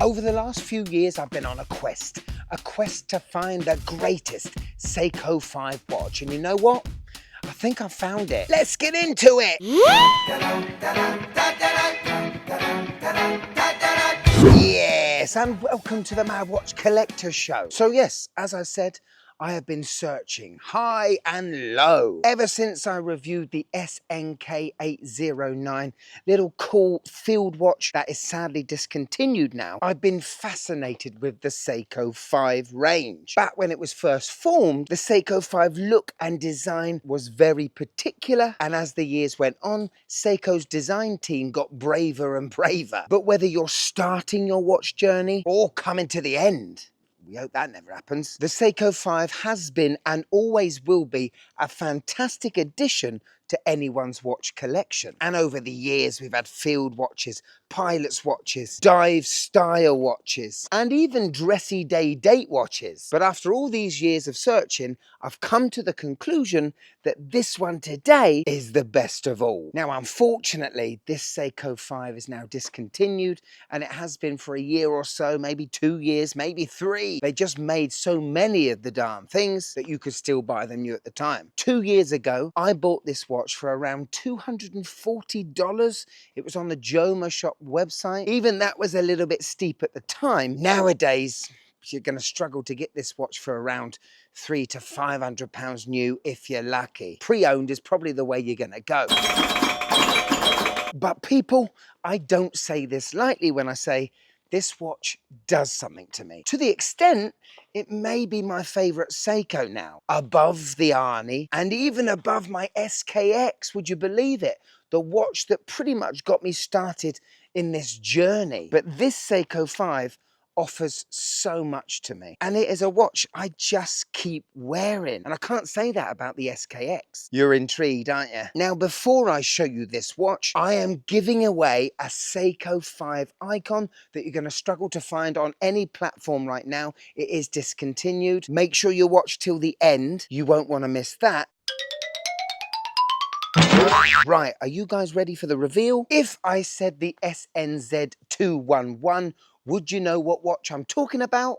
Over the last few years, I've been on a quest to find the greatest Seiko 5 watch. And you know what? I think I found it. Let's get into it. Yes, and welcome to the Mad Watch Collector Show. So yes, as I said, I have been searching high and low ever since I reviewed the SNK 809, little cool field watch that is sadly discontinued now. I've been fascinated with the Seiko 5 range. Back when it was first formed, the Seiko 5 look and design was very particular, and as the years went on, Seiko's design team got braver and braver. But whether you're starting your watch journey or coming to the end, we hope that never happens, the Seiko 5 has been and always will be a fantastic addition to anyone's watch collection. And over the years, we've had field watches, pilot's watches, dive style watches, and even dressy day date watches. But after all these years of searching, I've come to the conclusion that this one today is the best of all. Now, unfortunately, this Seiko 5 is now discontinued, and it has been for a year or so, maybe 2 years, maybe 3. They just made so many of the darn things that you could still buy them new at the time. 2 years ago, I bought this watch for around $240. It was on the Joma Shop website. Even that was a little bit steep at the time. Nowadays, you're going to struggle to get this watch for around £300 to £500 new if you're lucky. Pre-owned is probably the way you're going to go. But people, I don't say this lightly when I say this watch does something to me. To the extent, it may be my favourite Seiko now. Above the Arnie and even above my SKX, would you believe it? The watch that pretty much got me started in this journey. But this Seiko 5 offers so much to me. And it is a watch I just keep wearing. And I can't say that about the SKX. You're intrigued, aren't you? Now, before I show you this watch, I am giving away a Seiko 5 icon that you're going to struggle to find on any platform right now. It is discontinued. Make sure you watch till the end. You won't want to miss that. Right, are you guys ready for the reveal? If I said the SNZ211, would you know what watch I'm talking about?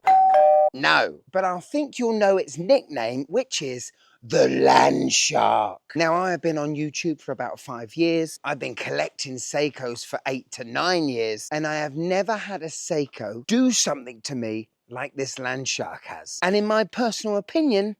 No, but I think you'll know its nickname, which is the Land Shark. Now, I have been on YouTube for about 5 years. I've been collecting Seikos for 8 to 9 years, and I have never had a Seiko do something to me like this Land Shark has. And in my personal opinion,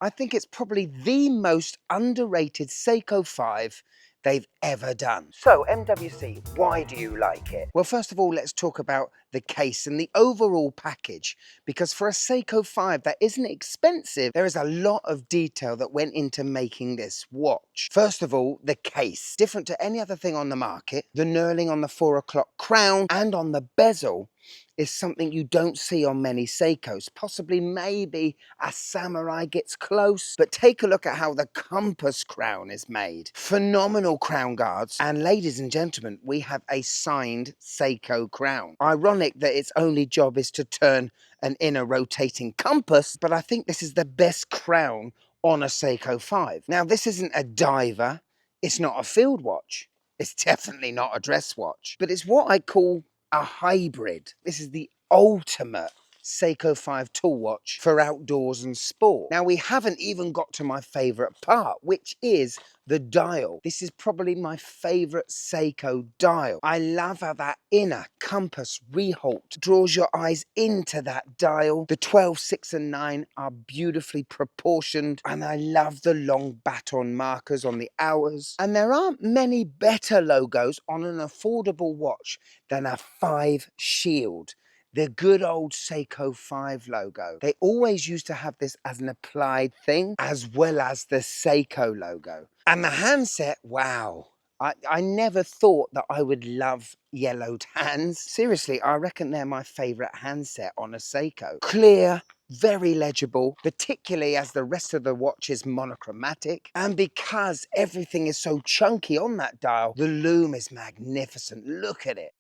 I think it's probably the most underrated Seiko 5 they've ever done. So, MWC, why do you like it? Well, first of all, let's talk about the case and the overall package, because for a Seiko 5 that isn't expensive, there is a lot of detail that went into making this watch. First of all, the case. Different to any other thing on the market, the knurling on the 4 o'clock crown and on the bezel is something you don't see on many Seikos. Possibly, maybe a Samurai gets close, but take a look at how the compass crown is made. Phenomenal crown guards, and ladies and gentlemen, we have a signed Seiko crown. Ironic that its only job is to turn an inner rotating compass, but I think this is the best crown on a Seiko 5. Now, this isn't a diver, it's not a field watch, it's definitely not a dress watch, but it's what I call a hybrid. This is the ultimate Seiko 5 tool watch for outdoors and sport. Now, we haven't even got to my favourite part, which is the dial. This is probably my favourite Seiko dial. I love how that inner compass reholt draws your eyes into that dial. The 12, 6 and 9 are beautifully proportioned, and I love the long baton markers on the hours. And there aren't many better logos on an affordable watch than a 5 shield. The good old Seiko 5 logo. They always used to have this as an applied thing, as well as the Seiko logo. And the handset, wow. I never thought that I would love yellowed hands. Seriously, I reckon they're my favourite handset on a Seiko. Clear, very legible, particularly as the rest of the watch is monochromatic. And because everything is so chunky on that dial, the lume is magnificent. Look at it.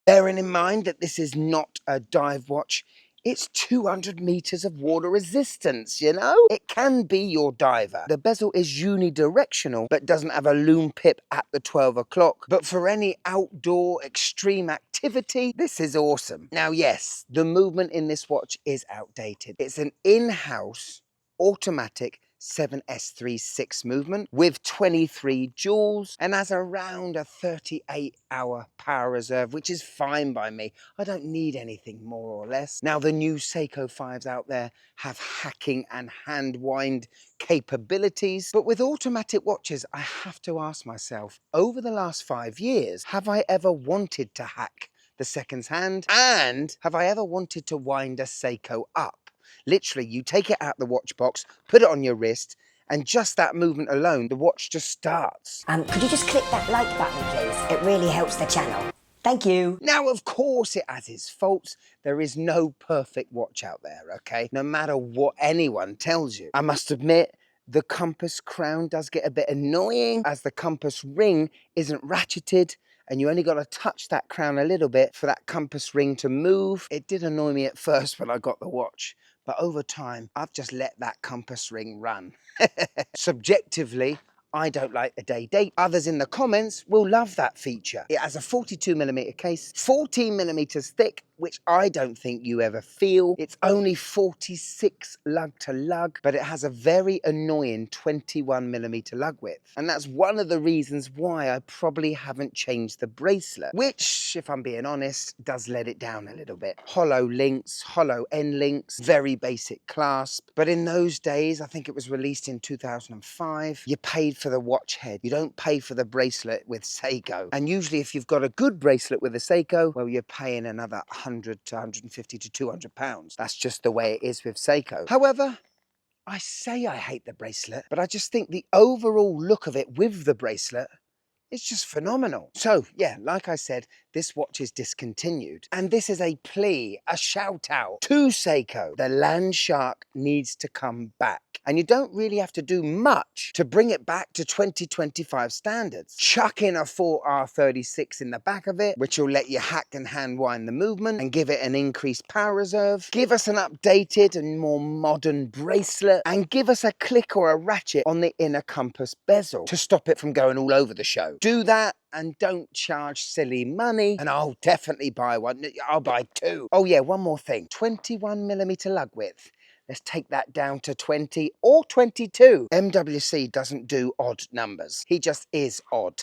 Bearing in mind that this is not a dive watch, It's 200 meters of water resistance, you know? It can be your diver. The bezel is unidirectional, but doesn't have a loom pip at the 12 o'clock. But for any outdoor extreme activity, this is awesome. Now, yes, the movement in this watch is outdated. It's an in-house automatic 7S36 movement with 23 joules and has around a 38-hour power reserve, which is fine by me. I don't need anything more or less. Now, the new Seiko 5s out there have hacking and hand wind capabilities, but with automatic watches, I have to ask myself, over the last 5 years, have I ever wanted to hack the seconds hand? And have I ever wanted to wind a Seiko up? Literally, you take it out the watch box, put it on your wrist, and just that movement alone, the watch just starts. Could you just click that like button, please? It really helps the channel. Thank you. Now, of course, it has its faults. There is no perfect watch out there, okay? No matter what anyone tells you. I must admit, the compass crown does get a bit annoying as the compass ring isn't ratcheted and you only got to touch that crown a little bit for that compass ring to move. It did annoy me at first when I got the watch, but over time, I've just let that compass ring run. Subjectively, I don't like the day date. Others in the comments will love that feature. It has a 42mm case, 14mm thick, which I don't think you ever feel. It's only 46 lug to lug, but it has a very annoying 21mm lug width. And that's one of the reasons why I probably haven't changed the bracelet, which, if I'm being honest, does let it down a little bit. Hollow links, hollow end links, very basic clasp. But in those days, I think it was released in 2005, you paid for the watch head. You don't pay for the bracelet with Seiko. And usually if you've got a good bracelet with a Seiko, well, you're paying another 100 to 150 to 200 pounds. That's just the way it is with Seiko. However, I say I hate the bracelet, but I just think the overall look of it with the bracelet, it's just phenomenal. So yeah, like I said, this watch is discontinued. And this is a plea, a shout out to Seiko. The Land Shark needs to come back. And you don't really have to do much to bring it back to 2025 standards. Chuck in a 4R36 in the back of it, which will let you hack and hand wind the movement and give it an increased power reserve. Give us an updated and more modern bracelet and give us a click or a ratchet on the inner compass bezel to stop it from going all over the show. Do that and don't charge silly money and I'll definitely buy one. I'll buy two. Oh yeah, one more thing. 21mm lug width. Let's take that down to 20 or 22. MWC doesn't do odd numbers. He just is odd.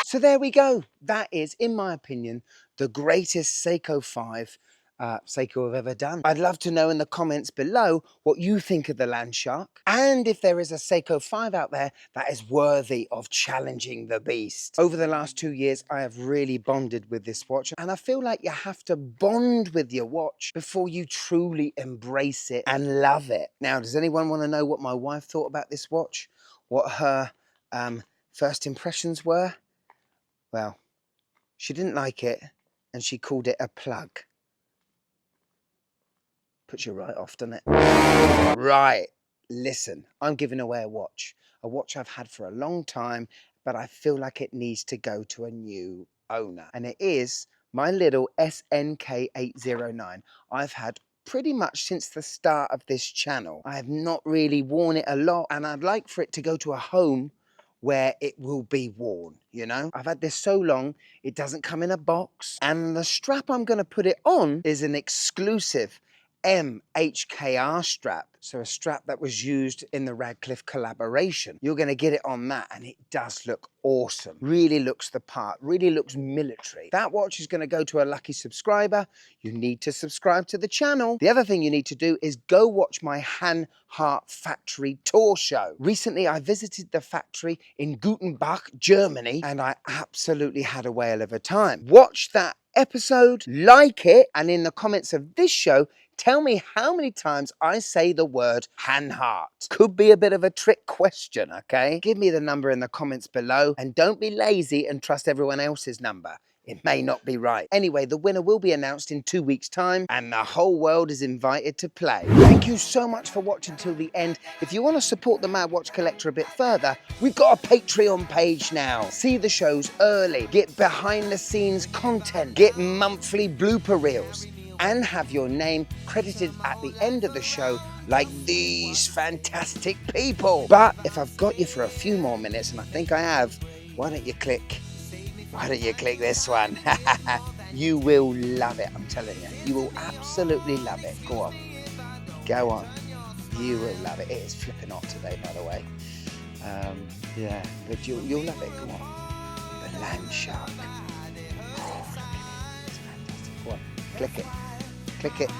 So there we go. That is, in my opinion, the greatest Seiko 5 Seiko have ever done. I'd love to know in the comments below what you think of the Land Shark and if there is a Seiko 5 out there that is worthy of challenging the beast. Over the last 2 years, I have really bonded with this watch and I feel like you have to bond with your watch before you truly embrace it and love it. Now, does anyone want to know what my wife thought about this watch? What her first impressions were? Well, she didn't like it and she called it a plug. Puts you right off, doesn't it? Right, listen, I'm giving away a watch I've had for a long time, but I feel like it needs to go to a new owner. And it is my little SNK809. I've had pretty much since the start of this channel. I have not really worn it a lot, and I'd like for it to go to a home where it will be worn, you know? I've had this so long, it doesn't come in a box, and the strap I'm going to put it on is an exclusive MHKR strap. So a strap that was used in the Radcliffe collaboration. You're going to get it on that and it does look awesome. Really looks the part, really looks military. That watch is going to go to a lucky subscriber. You need to subscribe to the channel. The other thing you need to do is go watch my Han Hart factory tour show. Recently, I visited the factory in Gutenbach, Germany, and I absolutely had a whale of a time. Watch that episode, like it, and in the comments of this show, tell me how many times I say the word Han Hart. Could be a bit of a trick question, okay? Give me the number in the comments below and don't be lazy and trust everyone else's number. It may not be right. Anyway, the winner will be announced in 2 weeks' time and the whole world is invited to play. Thank you so much for watching till the end. If you want to support the Mad Watch Collector a bit further, we've got a Patreon page now. See the shows early, get behind the scenes content, get monthly blooper reels. and have your name credited at the end of the show like these fantastic people. But if I've got you for a few more minutes, and I think I have, why don't you click this one? You will love it, I'm telling you. You will absolutely love it. Go on. Go on. You will love it. It is flipping hot today, by the way. Yeah, but you'll love it. Go on. The Land Shark. Oh, look at it. It's fantastic. Go on. Click it. Click it.